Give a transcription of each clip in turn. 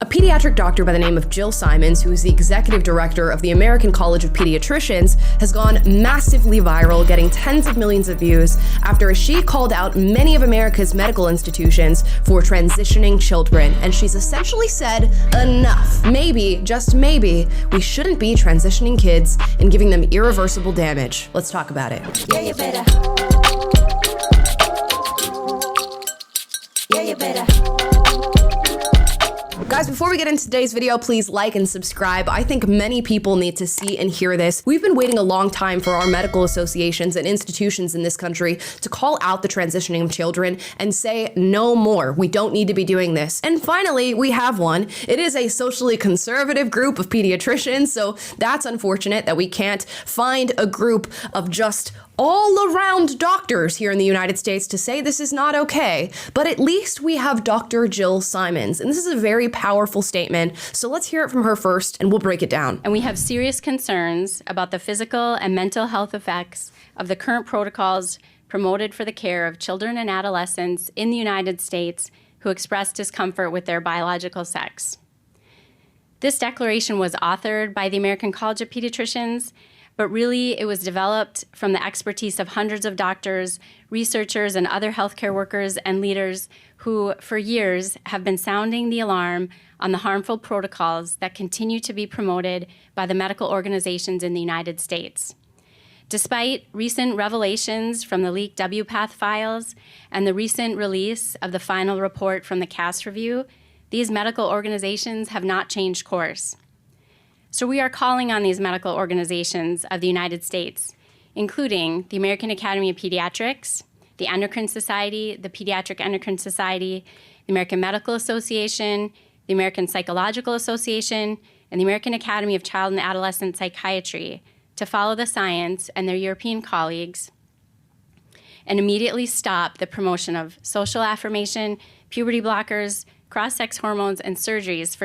A pediatric doctor by the name of Jill Simmons, who is the executive director of the American College of Pediatricians, has gone massively viral, getting tens of millions of views after she called out many of America's medical institutions for transitioning children. And she's essentially said, enough. Maybe, just maybe, we shouldn't be transitioning kids and giving them irreversible damage. Let's talk about it. Yeah, you better. Yeah, you better. Guys, before we get into today's video, please like and subscribe. I think many people need to see and hear this. We've been waiting a long time for our medical associations and institutions in this country to call out the transitioning of children and say no more. We don't need to be doing this. And finally, we have one. It is a socially conservative group of pediatricians, so that's unfortunate that we can't find a group of just all-around doctors here in the United States to say this is not okay, but at least we have Dr. Jill Simmons, and this is a very powerful statement, so let's hear it from her first, and we'll break it down. And we have serious concerns about the physical and mental health effects of the current protocols promoted for the care of children and adolescents in the United States who express discomfort with their biological sex. This declaration was authored by the American College of Pediatricians, but really it was developed from the expertise of hundreds of doctors, researchers, and other healthcare workers and leaders who, for years, have been sounding the alarm on the harmful protocols that continue to be promoted by the medical organizations in the United States. Despite recent revelations from the leaked WPATH files and the recent release of the final report from the CAS review, these medical organizations have not changed course. So we are calling on these medical organizations of the United States, including the American Academy of Pediatrics, the Endocrine Society, the Pediatric Endocrine Society, the American Medical Association, the American Psychological Association, and the American Academy of Child and Adolescent Psychiatry to follow the science and their European colleagues and immediately stop the promotion of social affirmation, puberty blockers, cross-sex hormones, and surgeries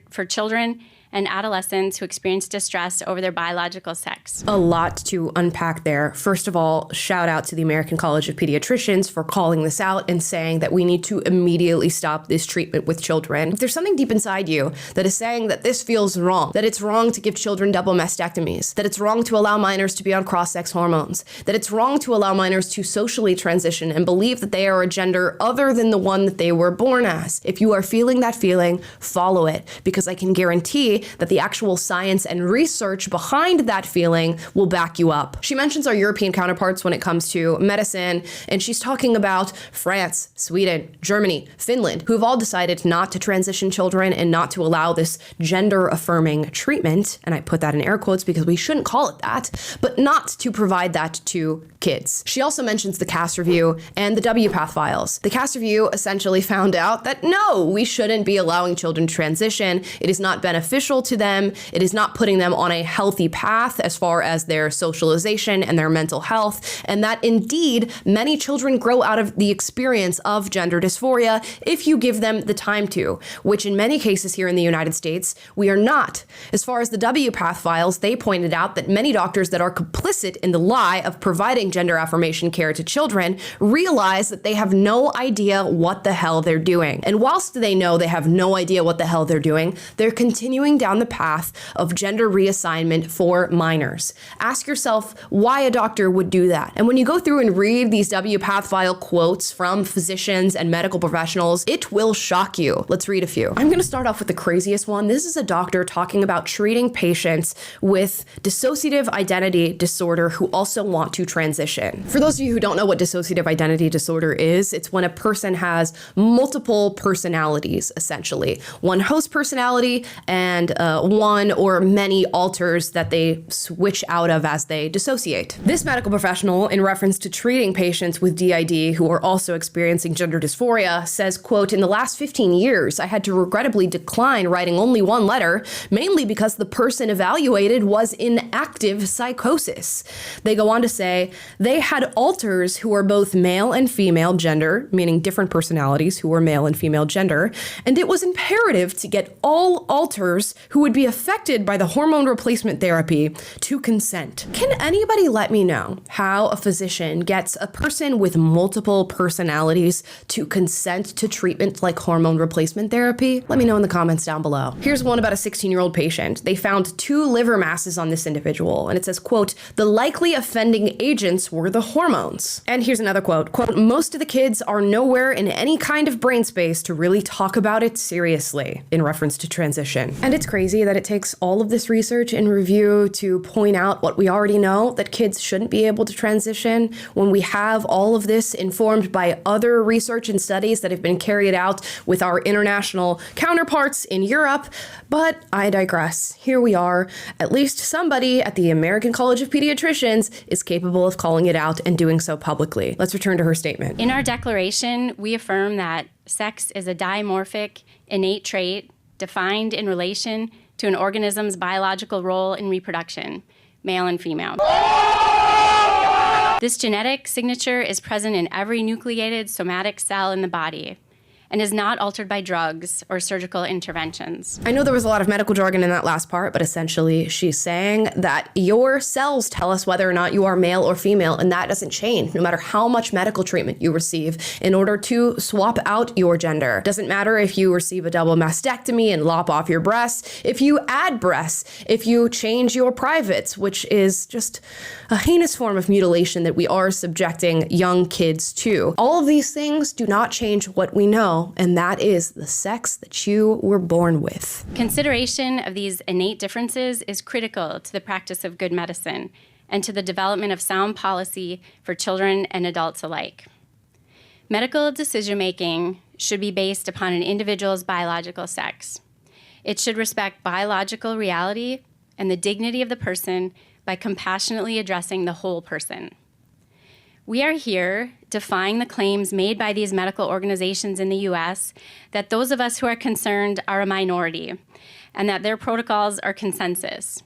for children and adolescents who experience distress over their biological sex. A lot to unpack there. First of all, shout out to the American College of Pediatricians for calling this out and saying that we need to immediately stop this treatment with children. If there's something deep inside you that is saying that this feels wrong, that it's wrong to give children double mastectomies, that it's wrong to allow minors to be on cross-sex hormones, that it's wrong to allow minors to socially transition and believe that they are a gender other than the one that they were born as. If you are feeling that feeling, follow it, because I can guarantee that the actual science and research behind that feeling will back you up. She mentions our European counterparts when it comes to medicine, and she's talking about France, Sweden, Germany, Finland, who have all decided not to transition children and not to allow this gender-affirming treatment, and I put that in air quotes because we shouldn't call it that, but not to provide that to kids. She also mentions the CAS review and the WPATH files. The CAS review essentially found out that no, we shouldn't be allowing children to transition. It is not beneficial to them. It is not putting them on a healthy path as far as their socialization and their mental health, and that indeed many children grow out of the experience of gender dysphoria if you give them the time to, which in many cases here in the United States, we are not. As far as the WPATH files, they pointed out that many doctors that are complicit in the lie of providing gender affirmation care to children realize that they have no idea what the hell they're doing. And whilst they know they have no idea what the hell they're doing, they're continuing down the path of gender reassignment for minors. Ask yourself why a doctor would do that. And when you go through and read these WPATH file quotes from physicians and medical professionals, it will shock you. Let's read a few. I'm going to start off with the craziest one. This is a doctor talking about treating patients with dissociative identity disorder who also want to transition. For those of you who don't know what dissociative identity disorder is, it's when a person has multiple personalities, essentially. One host personality and one or many alters that they switch out of as they dissociate. This medical professional, in reference to treating patients with DID who are also experiencing gender dysphoria, says, quote, "In the last 15 years, I had to regrettably decline writing only one letter, mainly because the person evaluated was in active psychosis." They go on to say, they had alters who are both male and female gender, meaning different personalities who were male and female gender, and it was imperative to get all alters who would be affected by the hormone replacement therapy to consent. Can anybody let me know how a physician gets a person with multiple personalities to consent to treatment like hormone replacement therapy? Let me know in the comments down below. Here's one about a 16-year-old patient. They found 2 liver masses on this individual, and it says, quote, "The likely offending agents were the hormones." And here's another quote, quote, "Most of the kids are nowhere in any kind of brain space to really talk about it seriously," in reference to transition. And it's crazy that it takes all of this research and review to point out what we already know, that kids shouldn't be able to transition, when we have all of this informed by other research and studies that have been carried out with our international counterparts in Europe. But I digress. Here we are. At least somebody at the American College of Pediatricians is capable of calling it out and doing so publicly. Let's return to her statement. In our declaration, we affirm that sex is a dimorphic, innate trait defined in relation to an organism's biological role in reproduction, male and female. This genetic signature is present in every nucleated somatic cell in the body and is not altered by drugs or surgical interventions. I know there was a lot of medical jargon in that last part, but essentially she's saying that your cells tell us whether or not you are male or female, and that doesn't change no matter how much medical treatment you receive in order to swap out your gender. Doesn't matter if you receive a double mastectomy and lop off your breasts, if you add breasts, if you change your privates, which is just a heinous form of mutilation that we are subjecting young kids to. All of these things do not change what we know, and that is the sex that you were born with. Consideration of these innate differences is critical to the practice of good medicine and to the development of sound policy for children and adults alike. Medical decision-making should be based upon an individual's biological sex. It should respect biological reality and the dignity of the person by compassionately addressing the whole person. We are here defying the claims made by these medical organizations in the US that those of us who are concerned are a minority and that their protocols are consensus.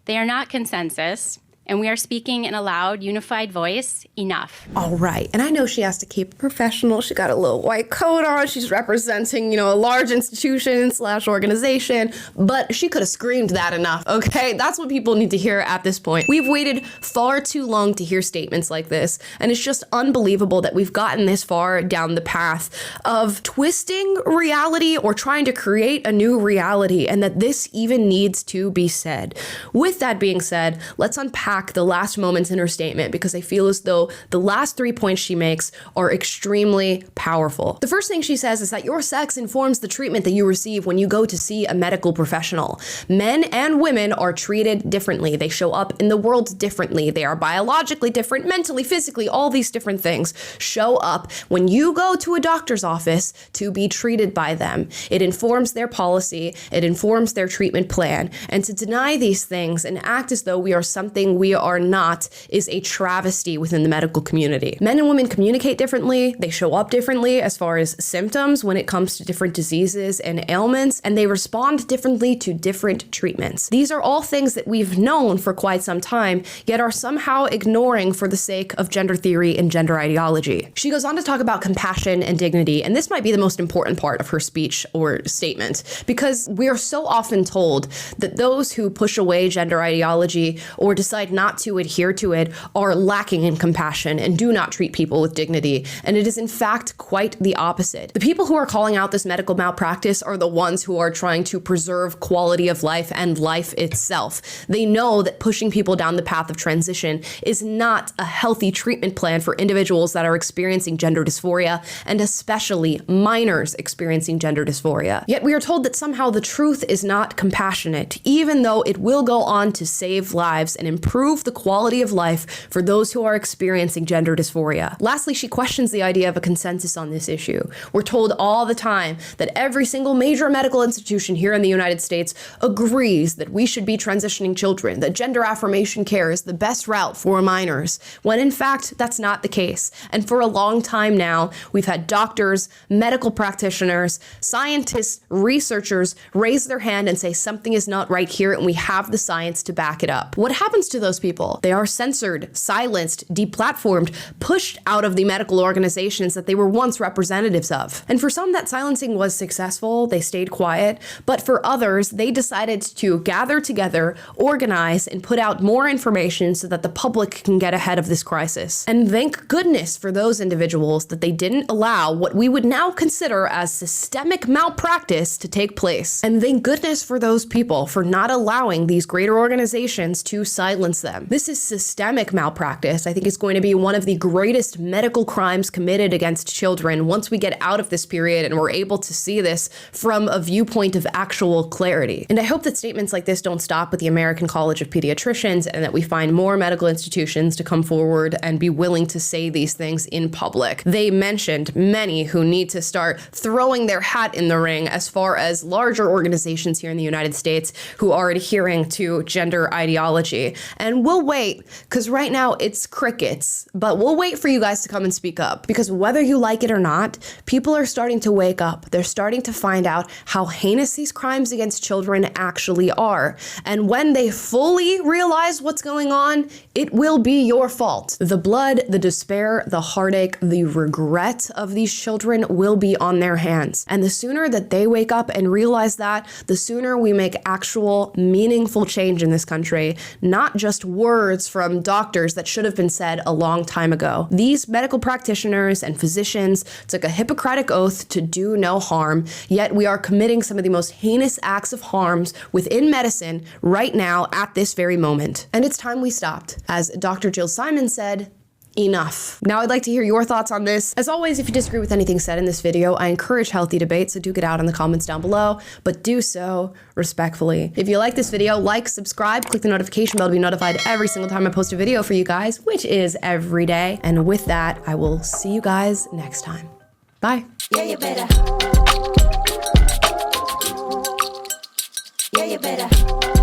They are not consensus, and we are speaking in a loud, unified voice, enough. All right, and I know she has to keep it professional. She got a little white coat on. She's representing, a large institution / organization, but she could have screamed that enough, okay? That's what people need to hear at this point. We've waited far too long to hear statements like this, and it's just unbelievable that we've gotten this far down the path of twisting reality or trying to create a new reality, and that this even needs to be said. With that being said, let's unpack the last moments in her statement, because I feel as though the last 3 points she makes are extremely powerful. The first thing she says is that your sex informs the treatment that you receive when you go to see a medical professional. Men and women are treated differently. They show up in the world differently. They are biologically different, mentally, physically, all these different things show up when you go to a doctor's office to be treated by them. It informs their policy. It informs their treatment plan. And to deny these things and act as though we are something we are not is a travesty within the medical community. Men and women communicate differently. They show up differently as far as symptoms when it comes to different diseases and ailments, and they respond differently to different treatments. These are all things that we've known for quite some time, yet are somehow ignoring for the sake of gender theory and gender ideology. She goes on to talk about compassion and dignity, and this might be the most important part of her speech or statement, because we are so often told that those who push away gender ideology or decide not to adhere to it are lacking in compassion and do not treat people with dignity. And it is in fact quite the opposite. The people who are calling out this medical malpractice are the ones who are trying to preserve quality of life and life itself. They know that pushing people down the path of transition is not a healthy treatment plan for individuals that are experiencing gender dysphoria, and especially minors experiencing gender dysphoria. Yet we are told that somehow the truth is not compassionate, even though it will go on to save lives and improve the quality of life for those who are experiencing gender dysphoria. Lastly, she questions the idea of a consensus on this issue. We're told all the time that every single major medical institution here in the United States agrees that we should be transitioning children, that gender affirmation care is the best route for minors, when in fact, that's not the case. And for a long time now, we've had doctors, medical practitioners, scientists, researchers raise their hand and say something is not right here, and we have the science to back it up. What happens to those those people. They are censored, silenced, deplatformed, pushed out of the medical organizations that they were once representatives of. And for some, that silencing was successful. They stayed quiet. But for others, they decided to gather together, organize, and put out more information so that the public can get ahead of this crisis. And thank goodness for those individuals that they didn't allow what we would now consider as systemic malpractice to take place. And thank goodness for those people for not allowing these greater organizations to silence them. This is systemic malpractice. I think it's going to be one of the greatest medical crimes committed against children once we get out of this period and we're able to see this from a viewpoint of actual clarity. And I hope that statements like this don't stop with the American College of Pediatricians and that we find more medical institutions to come forward and be willing to say these things in public. They mentioned many who need to start throwing their hat in the ring as far as larger organizations here in the United States who are adhering to gender ideology. And we'll wait, because right now it's crickets, but we'll wait for you guys to come and speak up, because whether you like it or not, people are starting to wake up. They're starting to find out how heinous these crimes against children actually are. And when they fully realize what's going on, it will be your fault. The blood, the despair, the heartache, the regret of these children will be on their hands. And the sooner that they wake up and realize that, the sooner we make actual meaningful change in this country, not just words from doctors that should have been said a long time ago. These medical practitioners and physicians took a Hippocratic oath to do no harm, yet we are committing some of the most heinous acts of harms within medicine right now at this very moment. And it's time we stopped. As Dr. Jill Simmons said, enough. Now I'd like to hear your thoughts on this. As always, if you disagree with anything said in this video, I encourage healthy debate, so do get out in the comments down below, but do so respectfully. If you like this video, like, subscribe, click the notification bell to be notified every single time I post a video for you guys, which is every day. And with that, I will see you guys next time. Bye. Yeah, you better. Yeah, you better.